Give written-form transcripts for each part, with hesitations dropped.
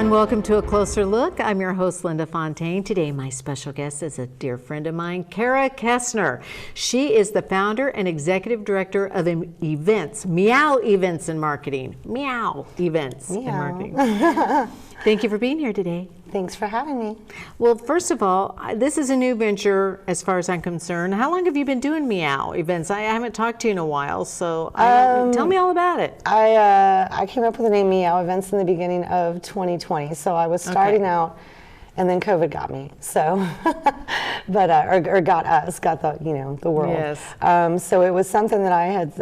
and welcome to A Closer Look. I'm your host, Lynda Fontaine. Today, my special guest is a dear friend of mine, Cara Kestner. She is the founder and executive director of events, Meow Events and Marketing. Meow Events and Marketing. Thank you for being here today. Thanks for having me. Well, first of all, this is a new venture as far as I'm concerned. How long have you been doing Meow Events? I haven't talked to you in a while, so tell me all about it. I came up with the name Meow Events in the beginning of 2020. So I was starting out, and then COVID got me. So, but or got us, got the world. Yes. So it was something that I had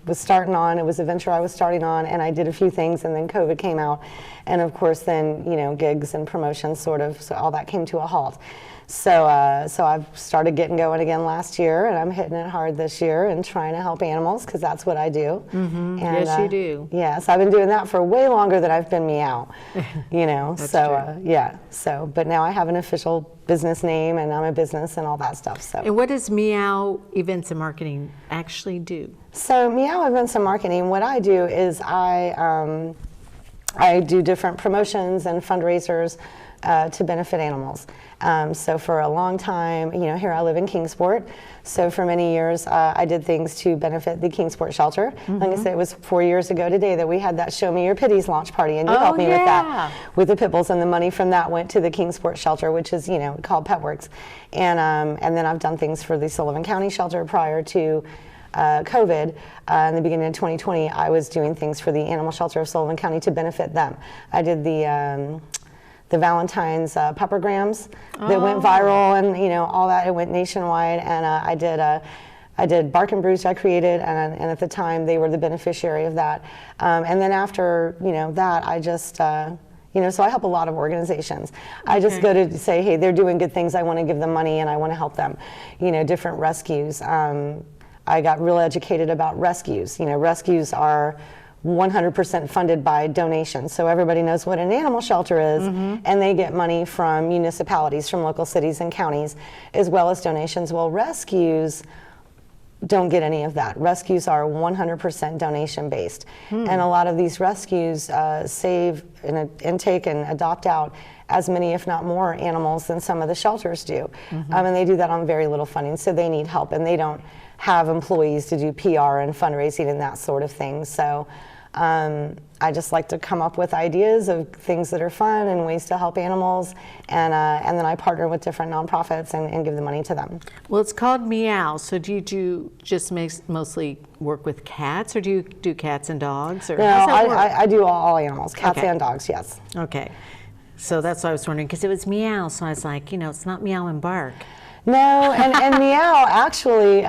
was starting on. It was a venture I was starting on, and I did a few things, and then COVID came out, and of course then gigs and promotions so all that came to a halt. So I've started getting going again last year, and I'm hitting it hard this year and trying to help animals because that's what I do. Mm-hmm. And, yes, you do. Yes, I've been doing that for way longer than I've been Meow. That's true. Yeah. So, but now I have an official business name, and I'm a business and all that stuff. So. And what does Meow Events and Marketing actually do? So Meow Events and Marketing, what I do is I do different promotions and fundraisers to benefit animals. So for a long time, here I live in Kingsport. So for many years, I did things to benefit the Kingsport shelter. Mm-hmm. Like I said, it was 4 years ago today that we had that Show Me Your Pitties launch party, and you helped me with that, with the pit bulls, and the money from that went to the Kingsport shelter, which is, called PetWorks. And then I've done things for the Sullivan County shelter prior to COVID. In the beginning of 2020, I was doing things for the animal shelter of Sullivan County to benefit them. I did the Valentine's puppergrams that went viral, and all that. It went nationwide, and I did Bark and Bruised. I created, and at the time they were the beneficiary of that. And then after that, I just so I help a lot of organizations. I just go to say, hey, they're doing good things. I want to give them money, and I want to help them. Different rescues. I got real educated about rescues. Rescues are 100% funded by donations. So everybody knows what an animal shelter is, and they get money from municipalities, from local cities and counties, as well as donations. Well, rescues don't get any of that. Rescues are 100% donation based. And a lot of these rescues save and take and adopt out as many, if not more, animals than some of the shelters do. And they do that on very little funding, so they need help, and they don't have employees to do PR and fundraising and that sort of thing. So I just like to come up with ideas of things that are fun and ways to help animals, and then I partner with different nonprofits and give the money to them. Well, it's called Meow. So do you just mostly work with cats, or do you do cats and dogs? Or no, I do all animals, cats and dogs, yes. Okay. So that's what I was wondering, because it was Meow, so I was like, it's not Meow and Bark. No, and Meow actually,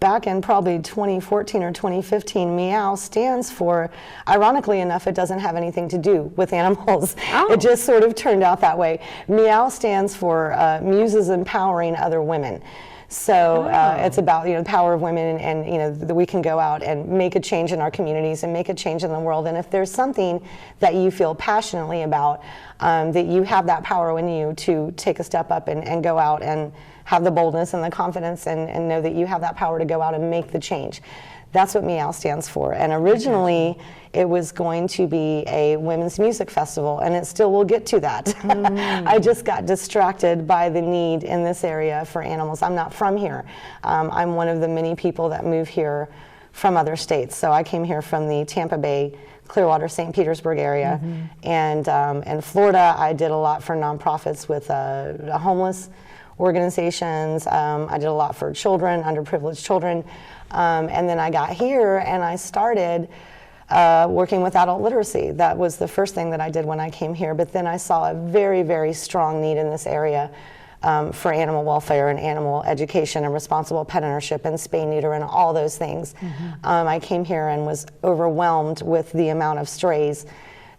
back in probably 2014 or 2015, Meow stands for, ironically enough, it doesn't have anything to do with animals. It just sort of turned out that way. Meow stands for Muses Empowering Other Women. So it's about the power of women, and that we can go out and make a change in our communities and make a change in the world. And if there's something that you feel passionately about, that you have that power in you to take a step up and go out and have the boldness and the confidence and know that you have that power to go out and make the change. That's what Meow stands for. And originally, it was going to be a women's music festival, and it still will get to that. I just got distracted by the need in this area for animals. I'm not from here. I'm one of the many people that move here from other states. So I came here from the Tampa Bay, Clearwater, St. Petersburg area. And in Florida, I did a lot for nonprofits with homeless organizations. I did a lot for children, underprivileged children. And then I got here and I started working with adult literacy. That was the first thing that I did when I came here. But then I saw a very, very strong need in this area for animal welfare and animal education and responsible pet ownership and spay, neuter, and all those things. I came here and was overwhelmed with the amount of strays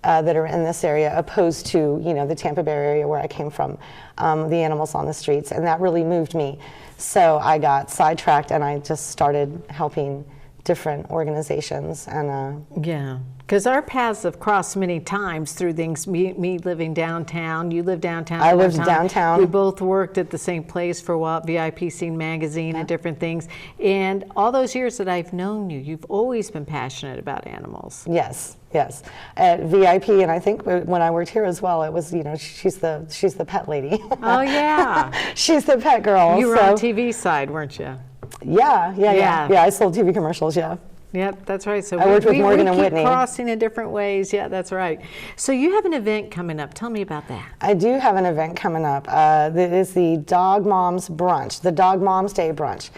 that are in this area, opposed to the Tampa Bay area where I came from, the animals on the streets, and that really moved me. So I got sidetracked, and I just started helping different organizations. And yeah, because our paths have crossed many times through things. Me living downtown, you live downtown. I lived downtown. We both worked at the same place for a while, VIP Scene Magazine and different things. And all those years that I've known you, you've always been passionate about animals. Yes, yes. At VIP, and I think when I worked here as well, it was, you know, she's the pet lady. Oh yeah, she's the pet girl. you were on TV side, weren't you? Yeah. I sold TV commercials. Yeah. Yep, that's right. So I worked with Morgan and keep Whitney. Crossing in different ways. Yeah, that's right. So you have an event coming up. Tell me about that. I do have an event coming up. That is the Dog Moms Brunch, the Dog Moms Day Brunch.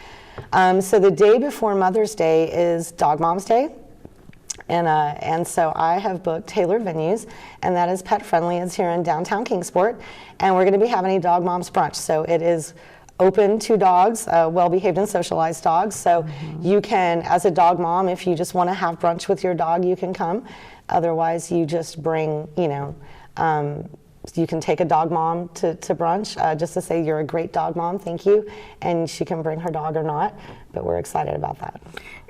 So the day before Mother's Day is Dog Moms Day. And so I have booked tailored venues, and that is pet friendly. It's here in downtown Kingsport, and we're going to be having a Dog Moms Brunch. So it is open to dogs, well-behaved and socialized dogs. So you can, as a dog mom, if you just want to have brunch with your dog, you can come. Otherwise, you just bring, you know, you can take a dog mom to brunch just to say you're a great dog mom, thank you, and she can bring her dog or not, but we're excited about that.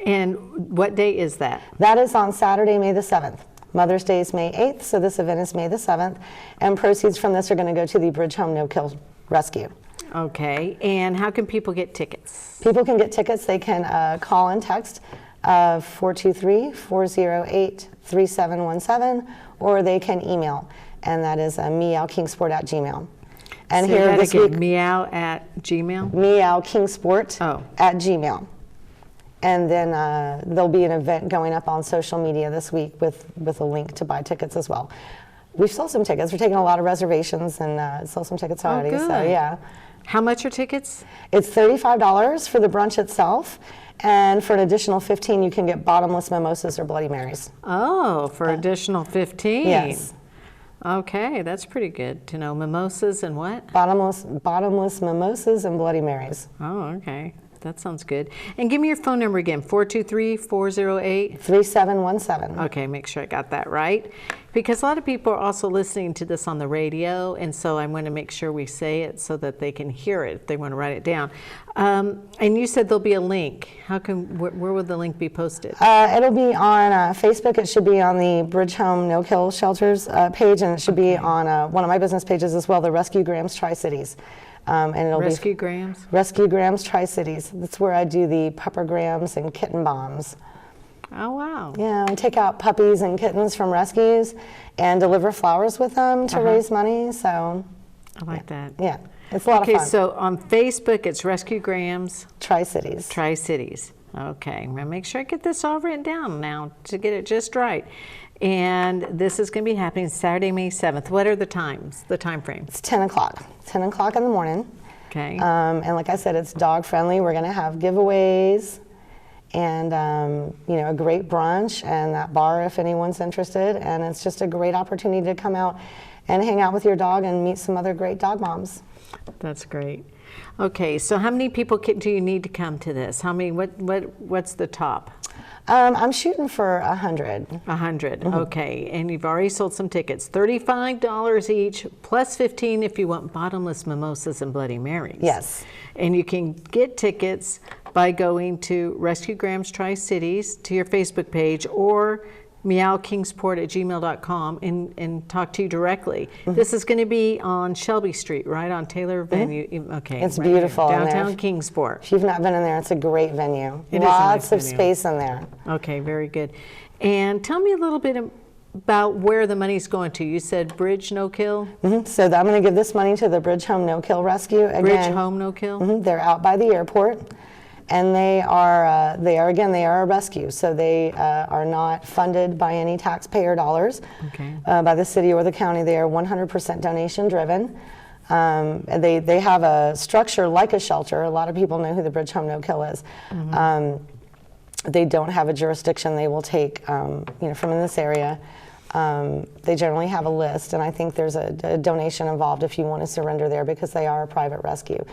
And what day is that? That is on Saturday, May the 7th. Mother's Day is May 8th, so this event is May the 7th, and proceeds from this are going to go to the Bridge Home No Kill Rescue. Okay, and how can people get tickets? People can get tickets. They can call and text 423-408-3717, or they can email, and that is meowkingsport@gmail. And Say here that this again, week, meow@gmail? meowkingsport@gmail. And then there'll be an event going up on social media this week with a link to buy tickets as well. We've sold some tickets. We're taking a lot of reservations and sold some tickets already. Good. So yeah. How much are tickets? It's $35 for the brunch itself, and for an additional $15, you can get bottomless mimosas or Bloody Marys. Oh, for additional 15. Yes. Okay, that's pretty good to know. Mimosas and what? Bottomless mimosas and Bloody Marys. Oh, okay. That sounds good. And give me your phone number again, 423-408. 3717. Okay, make sure I got that right. Because a lot of people are also listening to this on the radio, and so I want to make sure we say it so that they can hear it if they want to write it down. And you said there'll be a link. Where will the link be posted? It'll be on Facebook. It should be on the Bridge Home No Kill Shelters page, and it should be on one of my business pages as well, the Rescue Grams Tri-Cities. And it'll Rescue Grams? Rescue Grams Tri-Cities. That's where I do the puppergrams and kitten bombs. Oh, wow. Yeah, I take out puppies and kittens from rescues and deliver flowers with them to raise money. So I like that. yeah, it's a lot of fun. Okay, so on Facebook, it's Rescue Grams Tri-Cities. Tri-Cities. Okay, I'm going to make sure I get this all written down now to get it just right. And this is going to be happening Saturday, May 7th. What are the times, the time frame? It's 10 o'clock. 10 o'clock in the morning. Okay. And like I said, it's dog friendly. We're going to have giveaways and you know, a great brunch and that bar if anyone's interested. And it's just a great opportunity to come out and hang out with your dog and meet some other great dog moms. That's great. Okay, so how many people do you need to come to this? How many? What's the top? I'm shooting for 100. 100. Okay, and you've already sold some tickets. $35 each, plus 15 if you want bottomless mimosas and Bloody Marys. Yes. And you can get tickets by going to Rescue Grams Tri-Cities to your Facebook page or meowkingsport@gmail.com and talk to you directly. This is going to be on Shelby Street, right on Taylor Venue. Okay, It's right beautiful here, in there. downtown Kingsport. If you've not been in there, it's a great venue. It is a Lots nice of venue. space in there. Okay, very good. And tell me a little bit about where the money's going to. You said Bridge No Kill? So I'm going to give this money to the Bridge Home No Kill Rescue. Again, Bridge Home No Kill? They're out by the airport, and they are a rescue. So they are not funded by any taxpayer dollars, Okay. by the city or the county. They are 100% donation driven. They have a structure like a shelter. A lot of people know who the Bridge Home No Kill is. They don't have a jurisdiction they will take from in this area. They generally have a list, and I think there's a donation involved if you want to surrender there because they are a private rescue.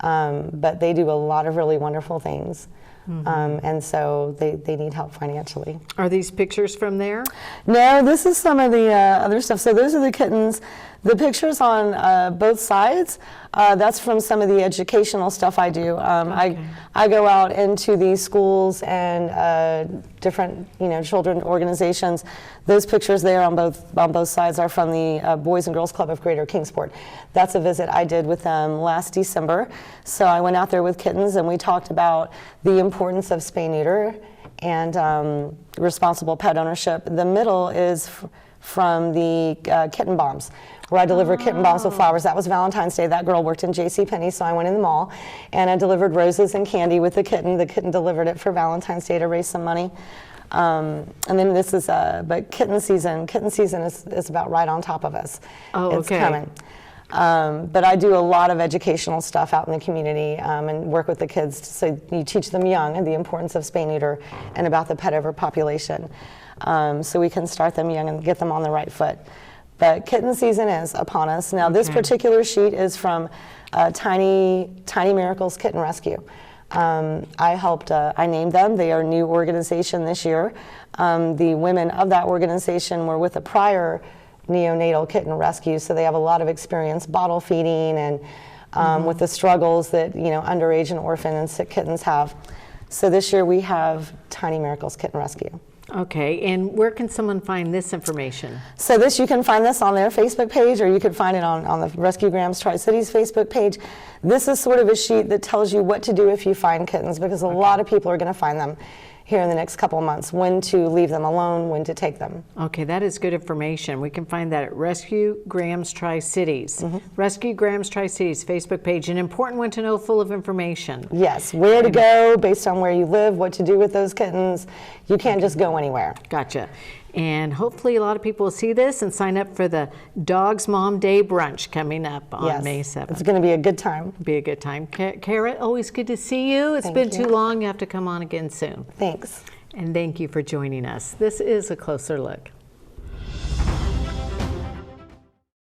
But they do a lot of really wonderful things, and so they need help financially. Are these pictures from there? No, this is some of the other stuff. So those are the kittens The pictures on both sides, that's from some of the educational stuff I do. I go out into the schools and different, children organizations. Those pictures there on both sides are from the Boys and Girls Club of Greater Kingsport. That's a visit I did with them last December. So I went out there with kittens and we talked about the importance of spay-neuter and responsible pet ownership. The middle is from the kitten bombs, where I delivered kitten bombs with flowers. That was Valentine's Day. That girl worked in JCPenney, so I went in the mall and I delivered roses and candy with the kitten. The kitten delivered it for Valentine's Day to raise some money. And then this is, but kitten season is about right on top of us. Oh, it's okay. coming. But I do a lot of educational stuff out in the community and work with the kids. So you teach them young and the importance of spay-neuter and about the pet overpopulation. So we can start them young and get them on the right foot. But kitten season is upon us. Now this particular sheet is from Tiny Miracles Kitten Rescue. I named them. They are a new organization this year. The women of that organization were with a prior neonatal kitten rescue, so they have a lot of experience bottle feeding and with the struggles that underage and orphan and sick kittens have. So this year we have Tiny Miracles Kitten Rescue. Okay, and where can someone find this information? So you can find this on their Facebook page, or you could find it on the Rescue Grams Tri-Cities Facebook page. This is sort of a sheet that tells you what to do if you find kittens, because a lot of people are going to find them here in the next couple of months, when to leave them alone, when to take them. Okay, that is good information. We can find that at Rescue Grams Tri-Cities. Rescue Grams Tri-Cities Facebook page, an important one to know, full of information. Yes, where to go based on where you live, what to do with those kittens. You can't just go anywhere. Gotcha. And hopefully a lot of people will see this and sign up for the Dogs Mom Day brunch coming up on May 7th. It's going to be a good time. Be a good time. Cara, always good to see you. It's been too long. You have to come on again soon. Thanks. And thank you for joining us. This is A Closer Look.